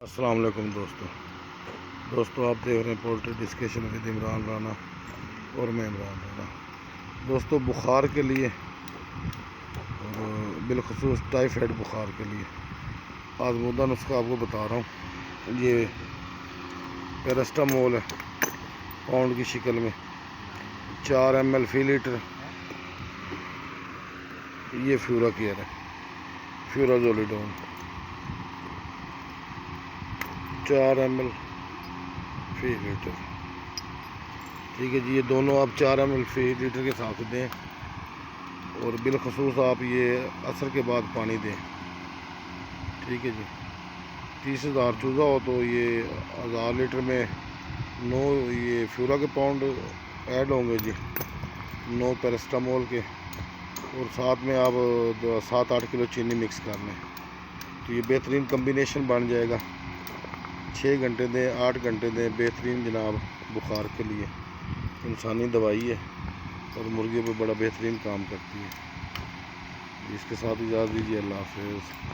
السلام علیکم دوستو آپ دیکھ رہے ہیں poultry discussion with Imran Rana اور میں عمران رانا۔ دوستو بخار کے لیے اور بالخصوص ٹائیفائڈ بخار کے لیے آزمودہ نسخہ آپ کو بتا رہا ہوں۔ یہ پیراسٹامول ہے پاؤنڈ کی شکل میں 4 ml فی لیٹر۔ یہ فیورا کیئر ہے، فیورازولیڈون 4 ml فی لیٹر۔ ٹھیک ہے جی، یہ دونوں آپ 4 ml فی لیٹر کے ساتھ دیں اور بالخصوص آپ یہ عصر کے بعد پانی دیں۔ ٹھیک ہے جی، 30,000 چوزا ہو تو یہ 1000 لیٹر میں 9 یہ فیورا کے پاؤنڈ ایڈ ہوں گے جی، 9 پیراسٹامول کے، اور ساتھ میں آپ 7-8 کلو چینی مکس کر لیں تو یہ بہترین کمبینیشن بن جائے گا۔ 6 گھنٹے دیں، 8 گھنٹے دیں، بہترین جناب بخار کے لیے انسانی دوائی ہے اور مرغیوں پہ بڑا بہترین کام کرتی ہے۔ اس کے ساتھ اجازت دیجیے، اللہ حافظ۔